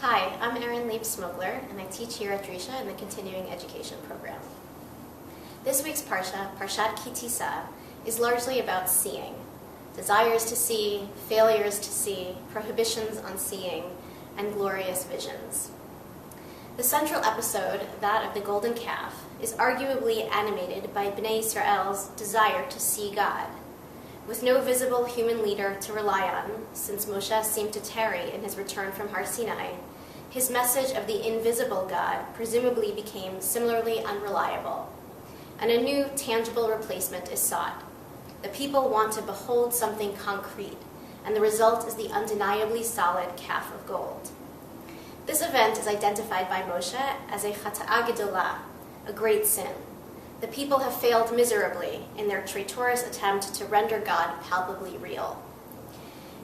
Hi, I'm Erin Leib Smokler, and I teach here at Drisha in the Continuing Education program. This week's Parsha, Parashat Ki Tisa, is largely about seeing. Desires to see, failures to see, prohibitions on seeing, and glorious visions. The central episode, that of the golden calf, is arguably animated by Bnei Israel's desire to see God. With no visible human leader to rely on, since Moshe seemed to tarry in his return from Har Sinai, his message of the invisible God presumably became similarly unreliable, and a new tangible replacement is sought. The people want to behold something concrete, and the result is the undeniably solid calf of gold. This event is identified by Moshe as a chata'ah gedolah, a great sin. The people have failed miserably in their traitorous attempt to render God palpably real.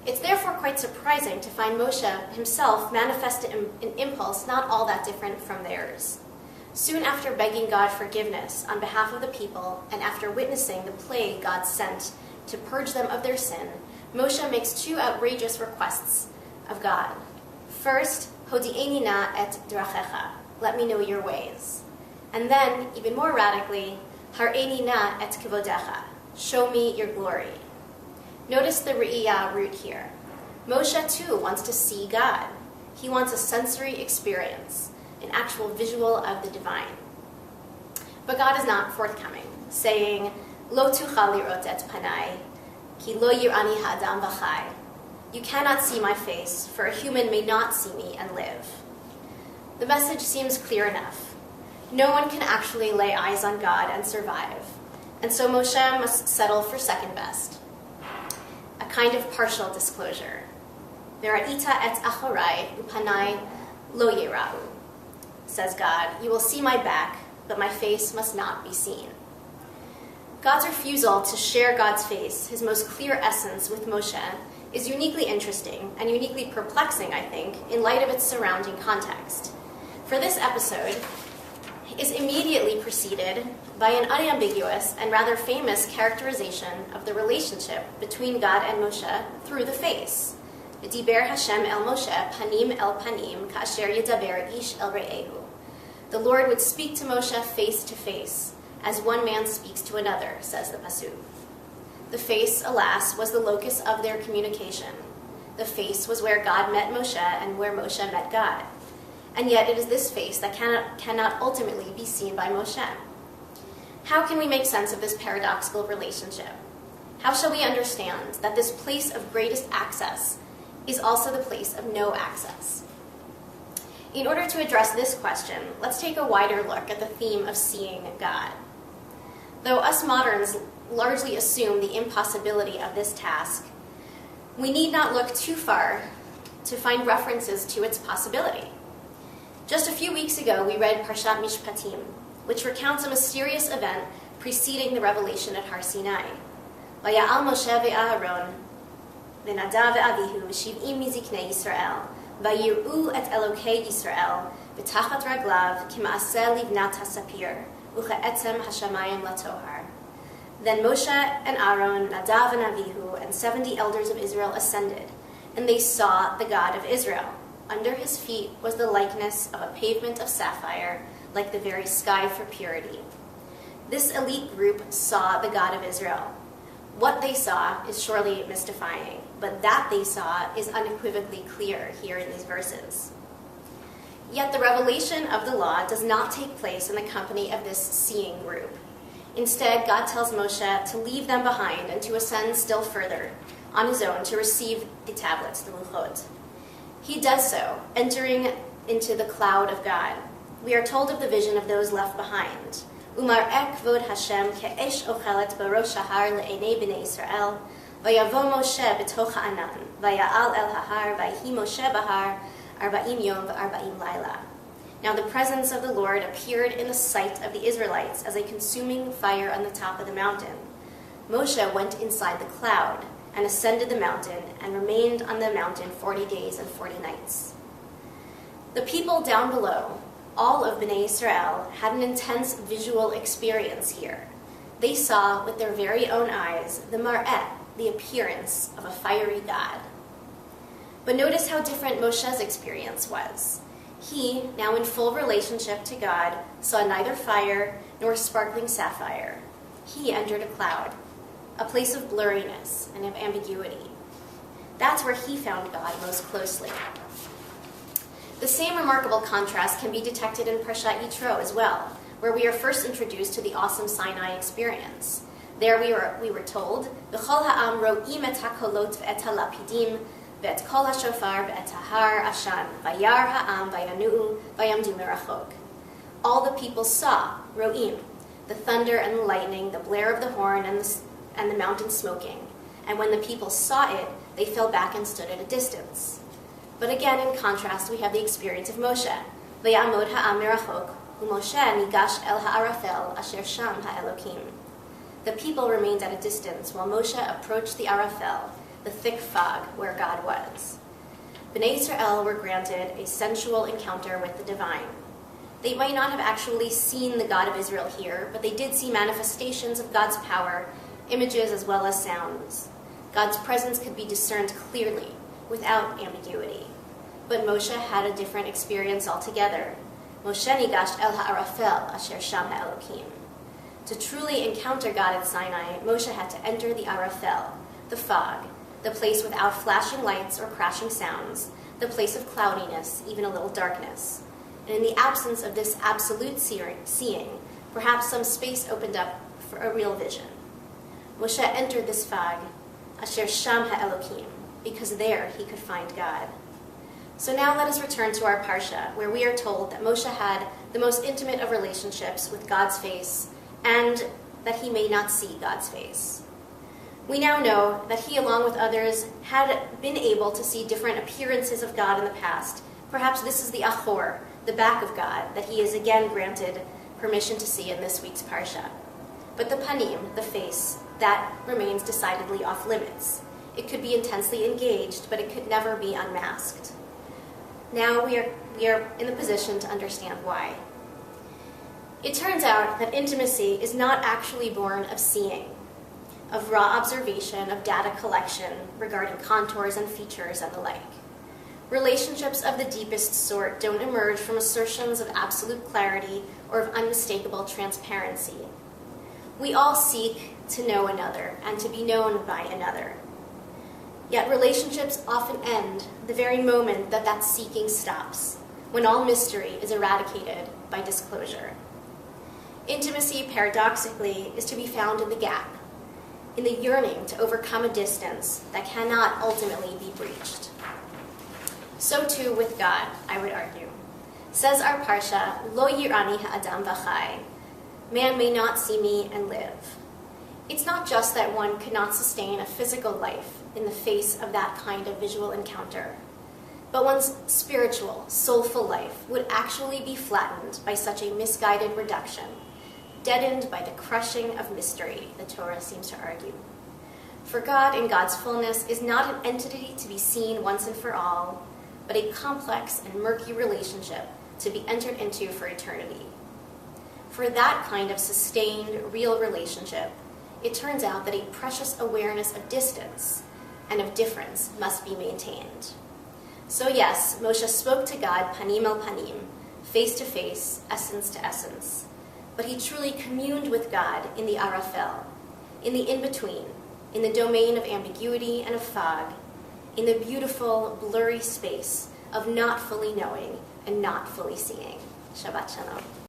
It's therefore quite surprising to find Moshe himself manifest an impulse not all that different from theirs. Soon after begging God forgiveness on behalf of the people, and after witnessing the plague God sent to purge them of their sin, Moshe makes two outrageous requests of God. First, Hodi'eni na et drachecha, let me know your ways. And then, even more radically, Har'eni na et kivodecha, show me your glory. Notice the re'iyah root here. Moshe too wants to see God. He wants a sensory experience, an actual visual of the divine. But God is not forthcoming, saying, Lo tuchal lirot et panai, ki lo yir'ani ha'adam v'chai. You cannot see my face, for a human may not see me and live. The message seems clear enough. No one can actually lay eyes on God and survive, and so Moshe must settle for second best. A kind of partial disclosure. Vera'ita et achorai upanai lo yira'u, says God, you will see my back, but my face must not be seen. God's refusal to share God's face, his most clear essence, with Moshe is uniquely interesting and uniquely perplexing, I think, in light of its surrounding context. For this episode is immediately preceded by an unambiguous and rather famous characterization of the relationship between God and Moshe through the face. V'diber Hashem el Moshe panim el panim ka'asher yedaber ish el re'ehu. The Lord would speak to Moshe face to face, as one man speaks to another, says the Pasuk. The face, alas, was the locus of their communication. The face was where God met Moshe and where Moshe met God. And yet it is this face that cannot ultimately be seen by Moshe. How can we make sense of this paradoxical relationship? How shall we understand that this place of greatest access is also the place of no access? In order to address this question, let's take a wider look at the theme of seeing God. Though us moderns largely assume the impossibility of this task, we need not look too far to find references to its possibility. Just a few weeks ago, we read Parshat Mishpatim, which recounts a mysterious event preceding the revelation at Har Sinai. Vaya'al Moshe ve'Aaron v'Nadav ve'Avihu v'shiv'im miziknei Yisrael vayir'u et Elokei Yisrael v'tachat raglav kima'aseh livnat hasapir u'cha'etzem hashamayim latohar. Then Moshe and Aaron, Nadav and Avihu, and 70 elders of Israel ascended, and they saw the God of Israel. Under his feet was the likeness of a pavement of sapphire, like the very sky for purity. This elite group saw the God of Israel. What they saw is surely mystifying, but that they saw is unequivocally clear here in these verses. Yet the revelation of the law does not take place in the company of this seeing group. Instead, God tells Moshe to leave them behind and to ascend still further on his own to receive the tablets, the luchot. He does so, entering into the cloud of God. We are told of the vision of those left behind. Umar'eh kvod Hashem ke'esh ochelet barosh hahar le'enei b'nei Yisrael, vayavo Moshe b'toch ha'anan, vaya'al el hahar, vayhi Moshe bahar, 40 yom v'arba'im laila. Now the presence of the Lord appeared in the sight of the Israelites as a consuming fire on the top of the mountain. Moshe went inside the cloud and ascended the mountain and remained on the mountain 40 days and 40 nights. The people down below, all of Bnei Israel, had an intense visual experience here. They saw with their very own eyes the mar'eh, the appearance of a fiery God. But notice how different Moshe's experience was. He, now in full relationship to God, saw neither fire nor sparkling sapphire. He entered a cloud, a place of blurriness and of ambiguity. That's where he found God most closely. The same remarkable contrast can be detected in Parashat Yitro as well, where we are first introduced to the awesome Sinai experience. There we were told, "V'chol ha'am ro'im et hakolot ve'et halapidim ve'et kol hashofar ve'et ha'har ashan vayar ha'am vayanu'u vayamdu merachok." All the people saw, ro'im, the thunder and the lightning, the blare of the horn and the mountain smoking. And when the people saw it, they fell back and stood at a distance. But again, in contrast, we have the experience of Moshe. Vayamod ha'am merachok, u'Moshe nigash el ha'arafel asher sham ha'elokim. The people remained at a distance while Moshe approached the Arafel, the thick fog where God was. Bnei Israel were granted a sensual encounter with the divine. They might not have actually seen the God of Israel here, but they did see manifestations of God's power, images as well as sounds. God's presence could be discerned clearly, without ambiguity. But Moshe had a different experience altogether. Moshe nigash el ha'arafel asher sham ha'elokim. To truly encounter God at Sinai, Moshe had to enter the Arafel, the fog, the place without flashing lights or crashing sounds, the place of cloudiness, even a little darkness. And in the absence of this absolute seeing, perhaps some space opened up for a real vision. Moshe entered this fog, asher sham ha'elokim, because there he could find God. So now let us return to our Parsha, where we are told that Moshe had the most intimate of relationships with God's face, and that he may not see God's face. We now know that he, along with others, had been able to see different appearances of God in the past. Perhaps this is the achor, the back of God, that he is again granted permission to see in this week's Parsha. But the panim, the face, that remains decidedly off limits. It could be intensely engaged, but it could never be unmasked. Now we are in the position to understand why. It turns out that intimacy is not actually born of seeing, of raw observation, of data collection regarding contours and features and the like. Relationships of the deepest sort don't emerge from assertions of absolute clarity or of unmistakable transparency. We all seek to know another and to be known by another. Yet relationships often end the very moment that that seeking stops, when all mystery is eradicated by disclosure. Intimacy, paradoxically, is to be found in the gap, in the yearning to overcome a distance that cannot ultimately be breached. So too with God, I would argue. Says our Parsha, Lo yirani ha'adam v'chai, man may not see me and live. It's not just that one could not sustain a physical life in the face of that kind of visual encounter, but one's spiritual, soulful life would actually be flattened by such a misguided reduction, deadened by the crushing of mystery, the Torah seems to argue. For God in God's fullness is not an entity to be seen once and for all, but a complex and murky relationship to be entered into for eternity. For that kind of sustained, real relationship, it turns out that a precious awareness of distance and of difference must be maintained. So yes, Moshe spoke to God panim el panim, face to face, essence to essence. But he truly communed with God in the Arafel, in the in-between, in the domain of ambiguity and of fog, in the beautiful, blurry space of not fully knowing and not fully seeing. Shabbat Shalom.